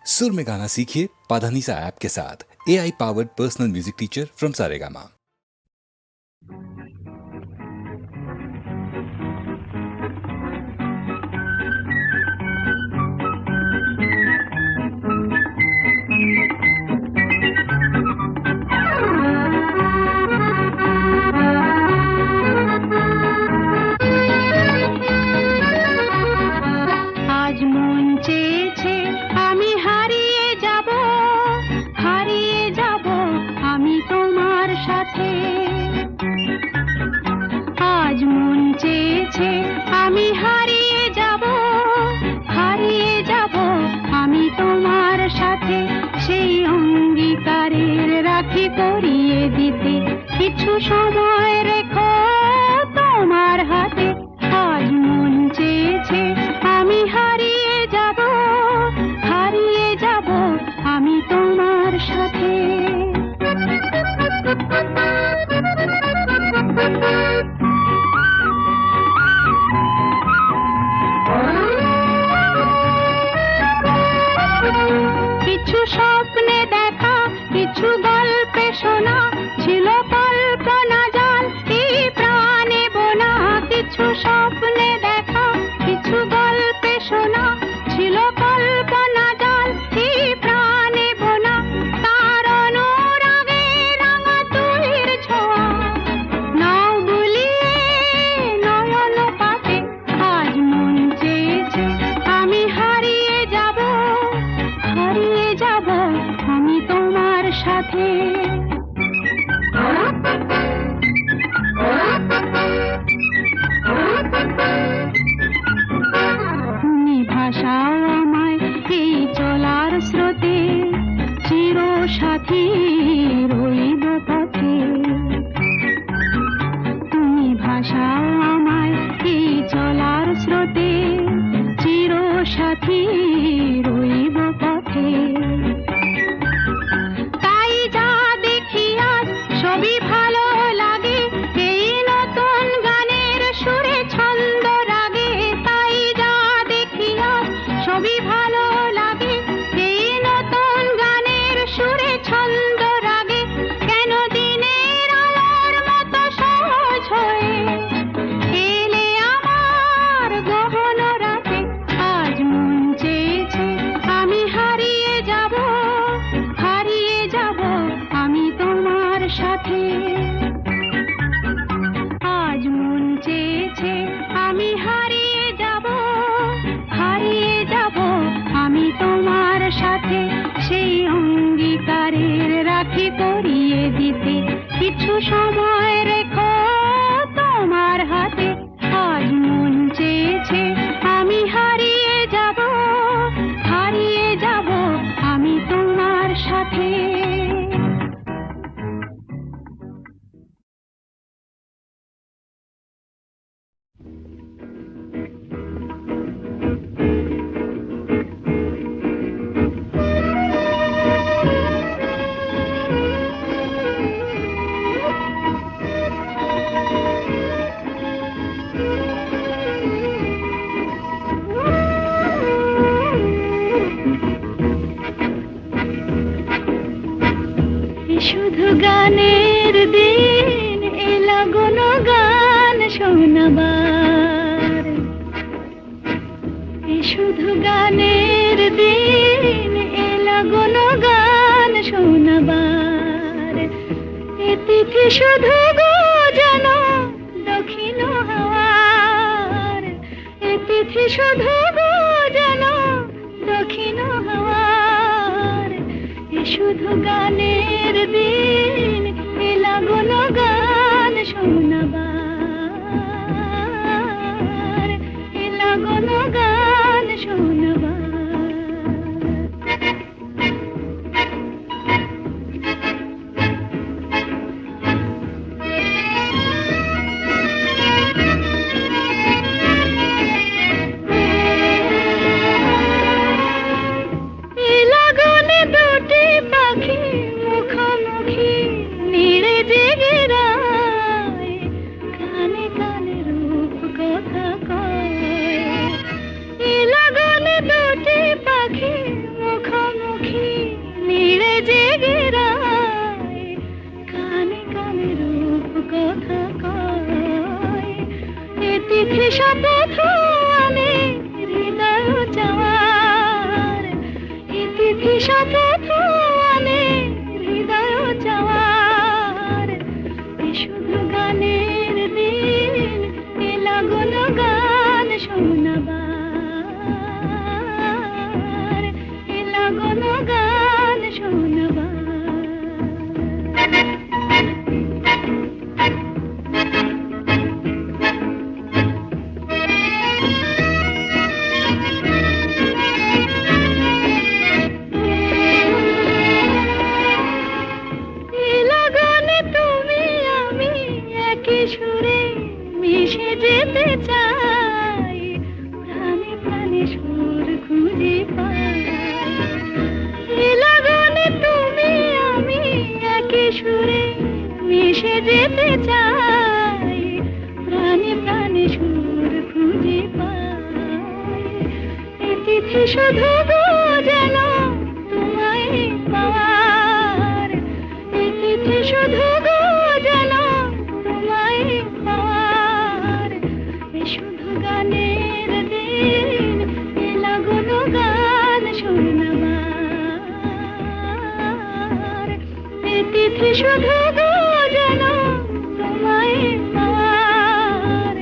सुर में गाना सीखिए पाधानीसा ऐप के साथ। AI powered personal music teacher from Saregama. আজ মন চেয়েছে আমি হারিয়ে যাব আমি তোমার সাথে। আজ মন চেয়েছে আমি হারিয়ে যাব আমি তোমার সাথে। সেই অঙ্গীকারের রাখি পরিয়ে দিতে কিছু সময় রেখো তোমার হাতে। আজ মন চেয়েছে আমি হারিয়ে যাব আমি তোমার সাথে। কিছু স্বপ্নে দেখা, কিছু গল্পে শোনা, ছিল কল্পনা জাল এই প্রাণে বোনা। কিছু স্বপ্নে দেখা, কিছু গল্পে শোনা, ছিল কল্পনা জাল এই প্রাণে বোনা। তার অনুরাগে রাঙা তুলির ছোঁয়া নাও বুলিয়ে নয়ন পাতে। আজ মন চেয়েছে আমি হারিয়ে যাব আমি তোমার সাথে। তুমি ভাষাও আমায় এই চলার স্রোতে, চির সাথী রইব পথে। তুমি ভাষাও আমায় এই চলার স্রোতে, চির সাথী রইব পথে। তাই যা দেখি আজ সবই ভালো লাগে, এই নতুন গানের সুরে ছন্দ রাগে। তাই যা দেখি আজ সবই ভালো লাগে, এই নতুন গানের সুরে ছন্দ রাগে। কেন দিনের আলোর মতো সহজ হয়ে এলে আমার গহন রাতে। আজ মন চেয়েছে আমি হারিয়ে যাব আমি তোমার সাথে। আজ মন চেয়েছে আমি হারিয়ে যাব আমি তোমার সাথে। সেই অঙ্গীকারের রাখি পরিয়ে দিতে কিছু সময় রেখো তোমার হাতে। আজ মন চেয়েছে আমি হারিয়ে যাব আমি তোমার সাথে। শুধু গানের দিন এলা কোনো গান শোনাবার। শুধু গানের দিন এলা কোনো গান শোনাবার। এ তিথি শুধু গো যেন দক্ষিণ হাওয়ার। এ তিথি শুধু গো যেন দক্ষিণ হাওয়ার। শুধু গানের দিন এলা কোনো গান শোনাবার, এলা কোনো গান শোনাবার। মুখোমুখি জেগে রায়, কানে কানে রূপ কথা কয়, এ তিথি শপথ আনে হৃদয় চাওয়ার, এ তিথি শপথ আনে হৃদয় চাওয়ার, এ শুধু গানের দিন, এ লাগন গান শোনাবার, এ লাগন গান শোনাবার। এ লগনে তুমি আমি একই সুরে মিশে যেতে চাই, প্রাণে প্রাণে সুর খুঁজে পাই। এ লগনে তুমি আমি একই সুরে মিশে যেতে চাই, প্রাণে প্রাণে সুর খুঁজে পাই। এ তিথি শুধু গো যেন তোমায় পাওয়ার, এ তিথি শুধু গো যেন তোমায় পাওয়ার, এ শুধু গানের দিন, এ লাগন গান শোনাবার, এ তিথি শুধু গো যেন তোমায় পাওয়ার,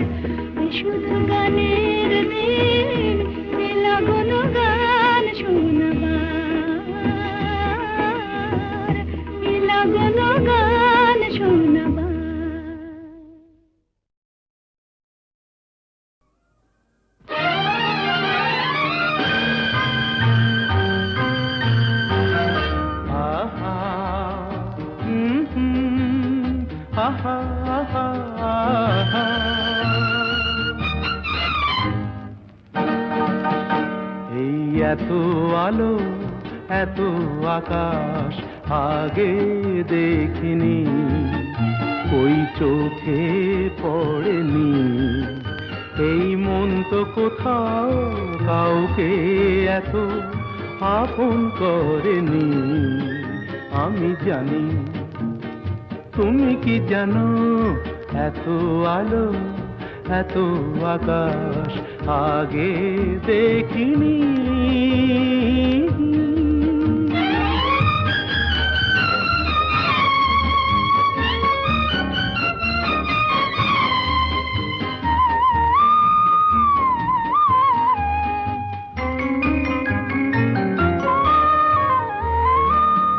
এ শুধু গানের দিন, এ লাগন গান শোনাবার, এ লাগন গান শোনাবার। আহা, আহা, আহা, আহা। এই এত আলো, এত আকাশ আগে দেখিনি, ওই চোখে পড়েনি। এই মন তো কোথাও কাউকে এত আপন করেনি। আমি জানি, তুমি কি জানো, এত আলো, এত আকাশ আগে দেখিনি।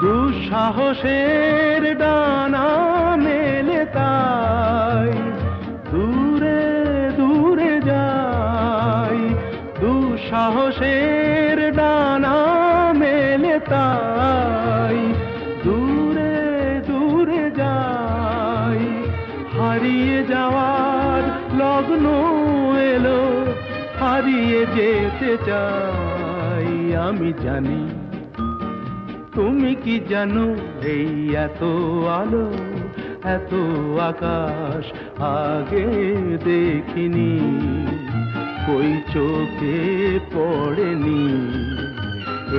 দুঃসাহসের ডানা মেলে তাই দূরে দূরে যাই, দুঃসাহসের ডানা মেলে তাই দূরে দূরে যাই। হারিয়ে যাওয়ার লগ্ন এলো, হারিয়ে যেতে চাই। আমি জানি, তুমি কি জানো, এই এত আলো, এত আকাশ আগে দেখিনি, ওই চোখে পড়েনি।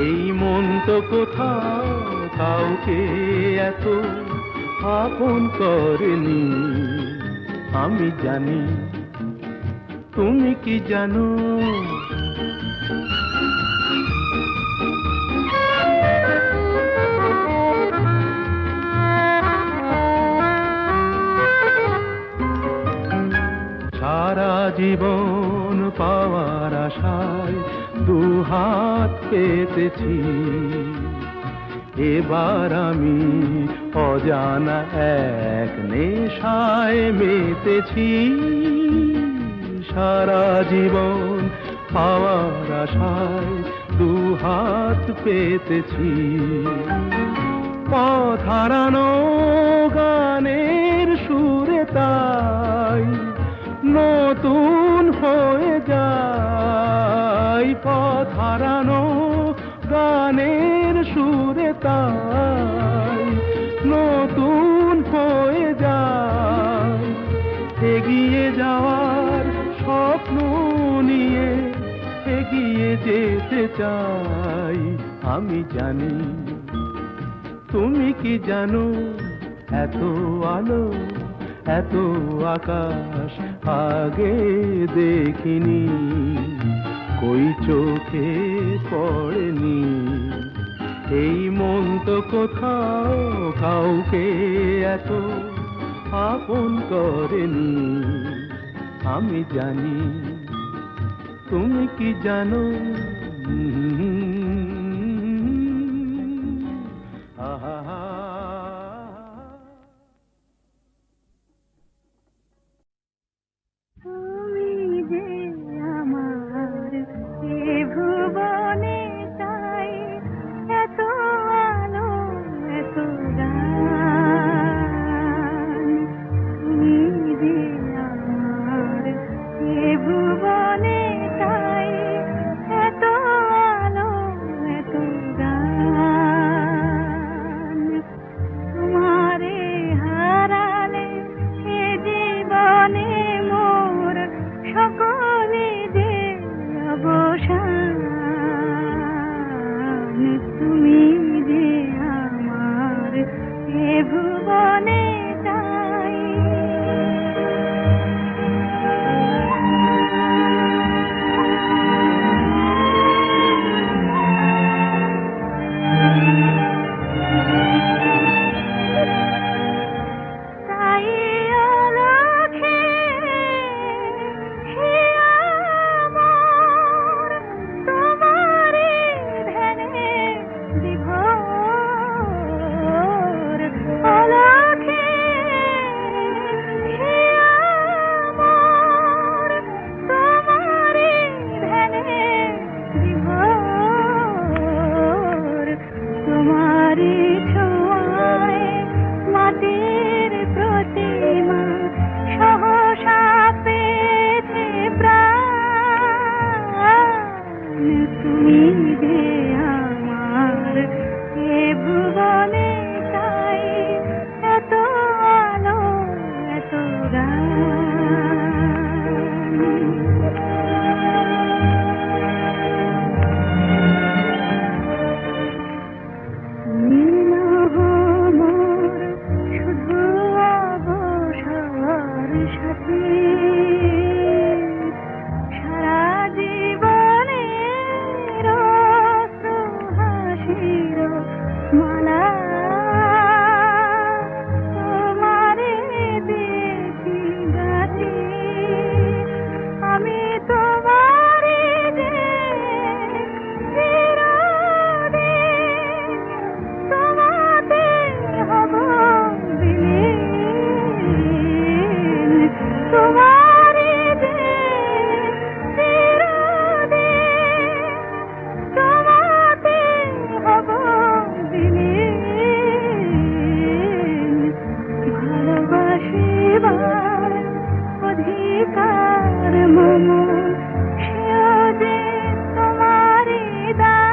এই মন তো কোথাও কাউকে এত আপন করেনি। আমি জানি, তুমি কি জানো। সারা জীবন পাওয়ার আশায় দুহাত পেতেছি, এবার আমি অজানা এক নেশায় মেতেছি। সারা জীবন পাওয়ার আশায় দুহাত পেতেছি, পথ হারানো গানের সুরে তাই নতুন হয়ে যায়। পথ হারানো গানের সুরে তাই নতুন হয়ে যায়। এগিয়ে যাওয়ার স্বপ্ন নিয়ে এগিয়ে যেতে চাই। আমি জানি, তুমি কি জানো এত আলো এত আকাশ আগে দেখিনি, কই চোখে পড়েনি। এই মন তো কোথাও কাউকে এত আপন করেনি। আমি জানি তুমি কি জানো, আহা। তুমি যে আমার এ ভুবনে তাই এত আলো এত গান। তুমি যে আমার এ ভুবনে তাই এত আলো এত গান। তোমারে হারালে এ জীবনে মোর সকলে যে অবসান। তুমি যে আমার এ ভুবনে তাই। তাই আলোকে আমার তোমারি ধ্যানে বিভোর। আলোকে আমার তোমারি ধ্যানে বিভোর। তোমারি ছোঁয়ায় মাটির প্রতিমা সহসা পেয়েছে প্রাণ। তুমি যে আমার এ ভুবনে তাই এত আলো এত শুধু অবসর সাথী। সারা জীবনের হাসির মালা তোমারে দেখি গাছি। আমি তোমারে যে চিরদিন তোমাতে হব বিলীন। তোমারে যে চিরদিন তোমাতে হব বিলীন। ভালোবাসিবার অধিকার মম সেও যে তোমারি দান।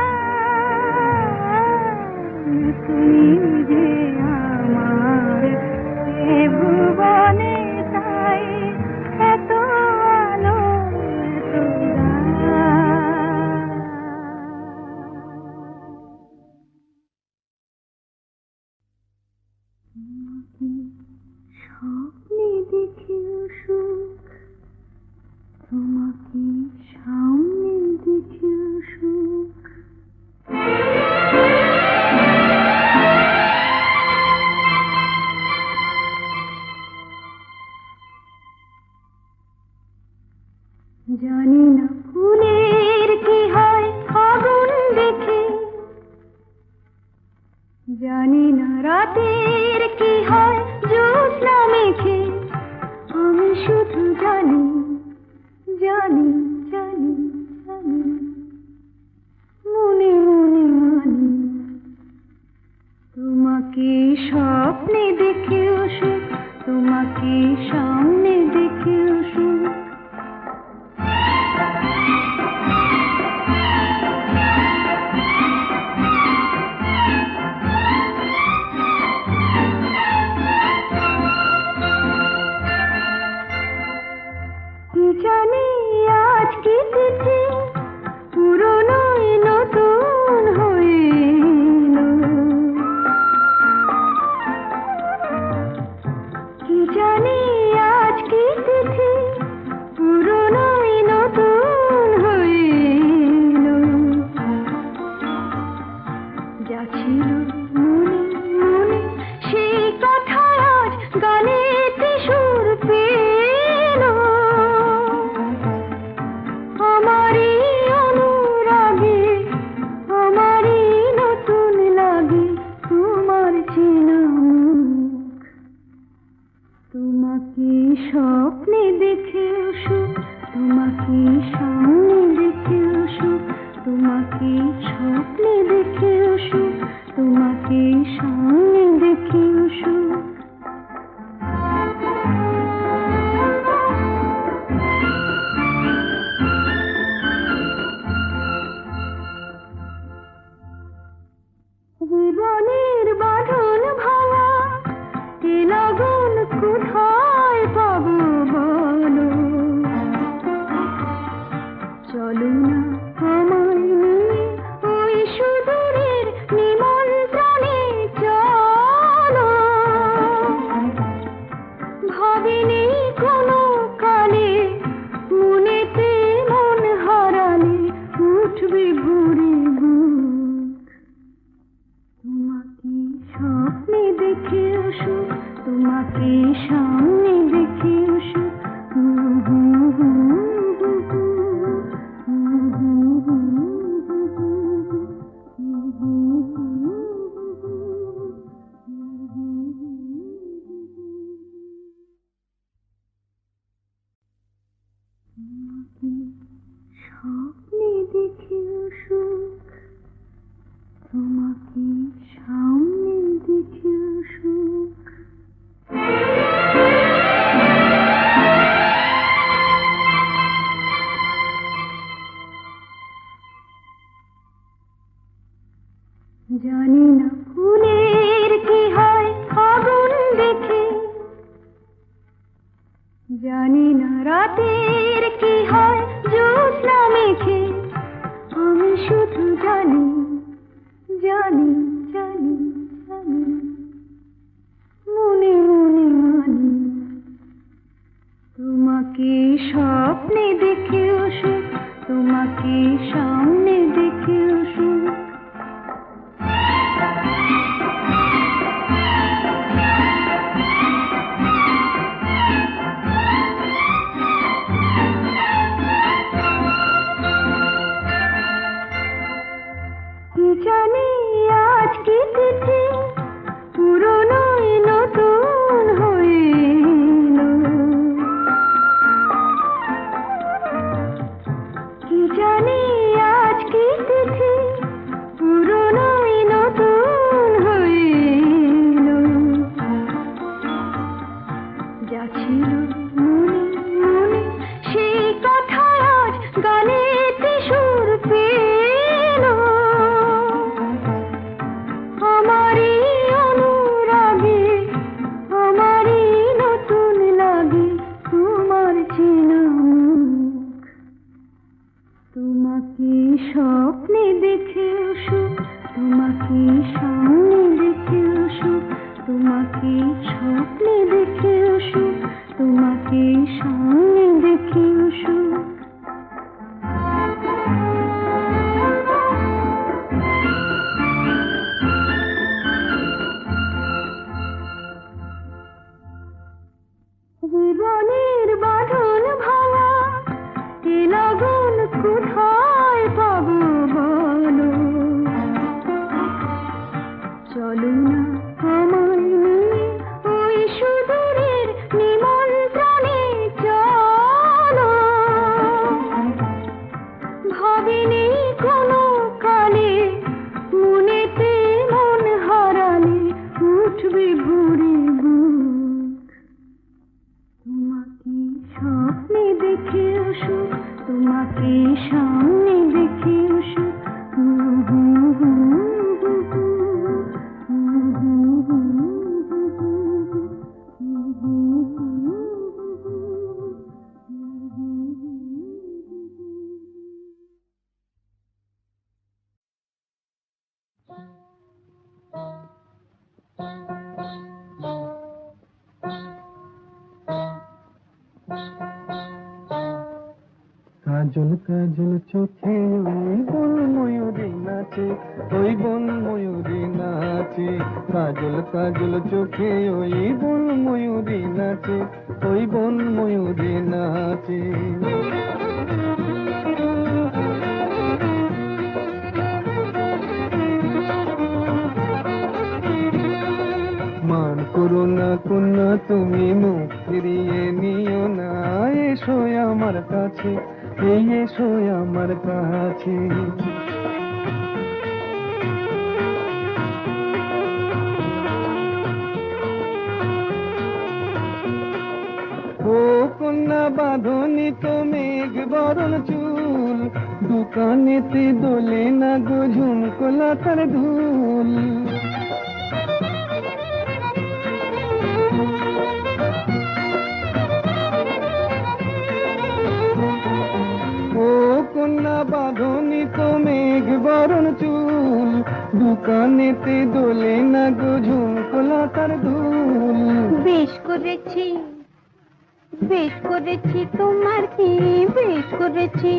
তুমি যে আমার এ ভুবনে তাই এত আলো এত গান। স্বপ্নে দেখিও সুখ, তোমাকে সামনে দেখিও সুখ। জানি না ফুলের কি হয় আগুন দেখে, জানি না রাতের কি হয় জ্যোৎস্না মেঘে। আমি শুধু জানি জানি জানি জানি মনে মনে মানি তোমাকে স্বপ্নে দেখেও সুখ, তোমাকে সামনে দেখেও সুখ। জানি আজ কি তিথি পুরনো নতুন হইল। যা ছিল মনে মনে সেই কথা আজ গানেতে সুর পেল আমারই অনুরাগে আমারই নতুন লাগে তোমার চেনা মুখ তোমাকে স্বপ্নে দেখে সুখ তোমাকে সামনে দেখে সুখ তোমাকে স্বপ্নে দেখে সুখ তোমাকে সামনে দেখে সুখ জীবনের বাঁধন ভাঙা এ লগন কোথায় পাবো বলো চলো না আমায় নিয়ে ওই সুদূরের নিমন্ত্রণে চলো ভাবিনি কোনো কালে মনেতে মন হারালে উঠবে ভরে বুক তোমাকে স্বপ্নে দেখে সুখ তোমাকে সামনে দেখে সুখ স্বপ্নে দেখে সুখ তোমাকে সামনে দেখে সুখ জানি না ফুলের কি হয় আগুন দেখে জানি না রাতের কি হয় জ্যোৎস্না মেখে আমি শুধু জানি জানি জানি জানি মনে মনে মানি তোমাকে স্বপ্নে দেখে সুখ তোমাকে সামনে দেখে সুখ জানি আজ কি তিথি পুরনো নতুন হইল কি জানি আজ কি তিথি পুরনো নতুন হইল যা ছিল মনে মনে সেই কথা আজ গানেতে সুর পেল আমারই অনুরাগে আমারই নতুন লাগে তোমার চেনা মুখ তোমাকে স্বপ্নে দেখে সুখ তোমাকে সামনে দেখে সুখ তোমাকে স্বপ্নে দেখে সুখ তোমাকে সামনে দেখে সুখ জীবনের বাঁধন ভাঙা এ লগন কোথায় পাবো বলো চলো না আমায় নিয়ে ওই সুদূরের নিমন্ত্রণে চলো ভাবিনি কোনো কালে মনেতে মন হারালে উঠবে ভরে বুক তোমাকে স্বপ্নে দেখে সুখ তোমাকে সামনে দেখে সুখ কাজল কাজল চোখে ওই গোল ময়ূরী নাচ নাচে, ওই বন ময়ূরী নাচে, কাজল কাজল চোখে ওই বন ময়ূরী নাচে, ওই বন ময়ূরী নাচে। মান করো না কন্যা তুমি মুখ ফিরিয়ে নিও না, এসো আমার কাছে, এই এসো আমার কাছে। ও কন্যা বাঁধনি তো মেঘ বরণ চুল, দোকানেতে দোলে না গো ঝুমকোলা তার ধুল। ও কন্যা বাঁধনি তো মেঘ বরণ চুল, দোকানেতে দোলে না গো ঝুমকোলা তার ধুল। বেশ করেছি, বেশ করেছি, তোমার কি বেশ করেছি,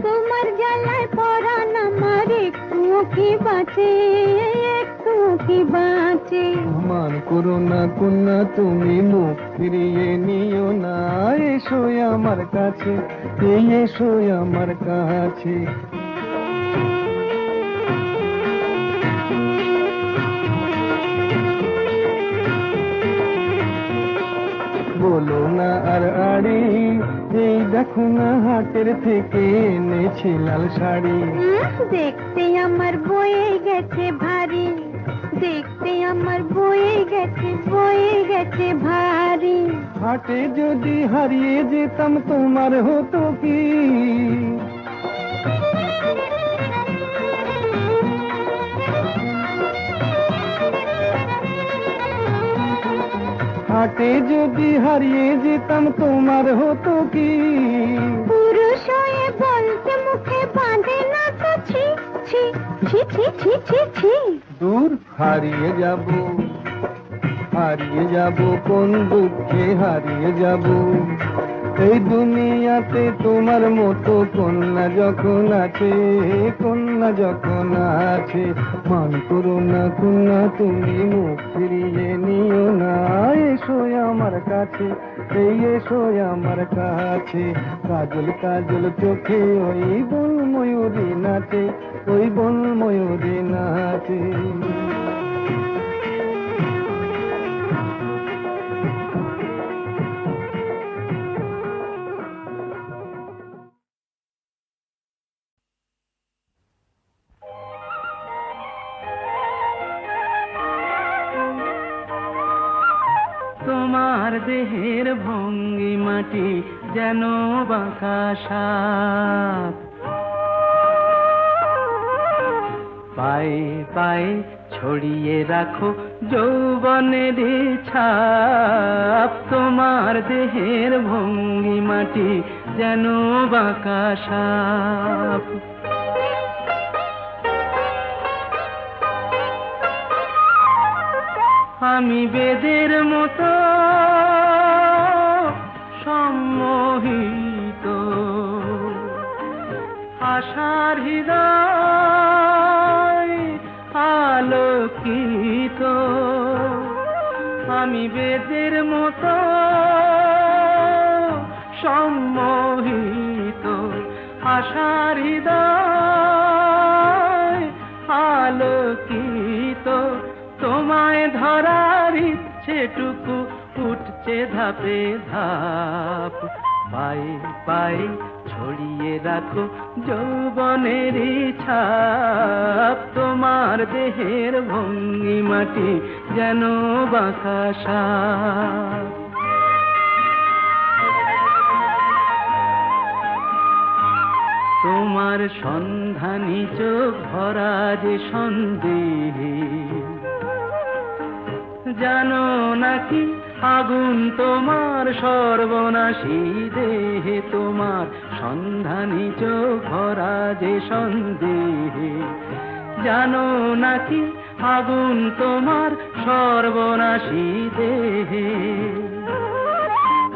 তোমার জ্বালায় পরাণ আমার একটুও কি বাঁচে, একটুও কি বাঁচে। মান করো না কন্যা তুমি মুখ ফিরিয়ে নিও না, এসো আমার কাছে, এই এসো আমার কাছে। বলো না আর আড়ি, এই দেখো না হাটের থেকে এনেছি লাল শাড়ি। দেখতে আমার বয়ে গেছে ভারী, দেখতে আমার বয়ে গেছে, বয়ে গেছে ভারী। হাটে যদি হারিয়ে যেতাম তোমার হতো কি, হাটে যদি হারিয়ে যেতাম তোমার হতো কি। পুরুষ হয়ে বলতে মুখে বাঁধে না তো ছি ছি ছি ছি ছি ছি ছি। দূর হারিয়ে যাব, হারিয়ে যাব কোন দুঃখে হারিয়ে যাব। এই দুনিয়াতে তোমার মতো কন্যা যখন আছে, কন্যা যখন আছে। মান করো না কন্যা তুমি মুখ ফিরিয়ে নিও না, এসো আমার কাছে, এই এসো আমার কাছে। কাজল কাজল চোখে ওই বন ময়ূরী নাচে, ওই বন ময়ূরী নাচে। তোমার দেহের ভঙ্গিমাটি যেন বাঁকা সাপ, পায়ে পায়ে ছড়িয়ে রাখো যৌবনের ছাপ। তোমার দেহের ভঙ্গিমাটি যেন বাঁকা সাপ। আমি বেদের মতো সম্মোহিত, আশার হৃদয় আলোকিত। আমি বেদের মতো সম্মোহিত, আশার হৃদয় আলোকিত। তোমায় ধরার ইচ্ছেটুকু উঠছে ধাপে ধাপ। পায়ে পায়ে ছড়িয়ে রাখো যৌবনের ছাপ। তোমার দেহের ভঙ্গিমাটি যেন বাঁকা সাপ। তোমার সন্ধানী চোখ ভরা যে সন্দেহে, জানো নাকি আগুন তোমার সর্বনাশী দেহে। তোমার সন্ধানী চোখ ভরা যে সন্দেহে, জানো নাকি আগুন তোমার সর্বনাশী দেহে।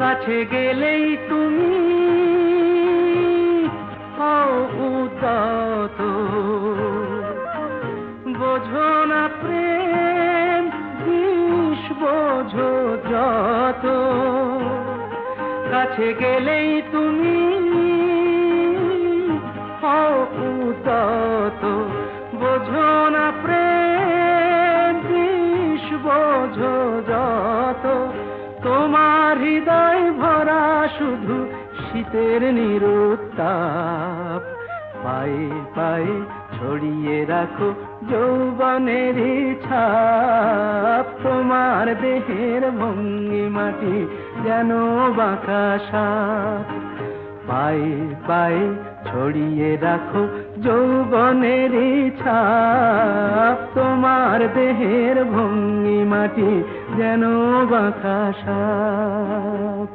কাছে গেলেই তুমি হও উদ্যত, কাছে গেলেই তুমি হও উদ্যত, বোঝো না প্রেম বিষ বোঝো যত, তোমার হৃদয় ভরা শুধু শীতের নিরুত্তাপ, পায়ে পায়ে ছড়িয়ে রাখো যৌবনের ছাপ, তোমার দেহের ভঙ্গিমাটি যেন বাঁকা সাপ, পায়ে পায়ে ছড়িয়ে রাখো যৌবনের ছাপ, তোমার দেহের ভঙ্গিমাটি যেন বাঁকা সাপ।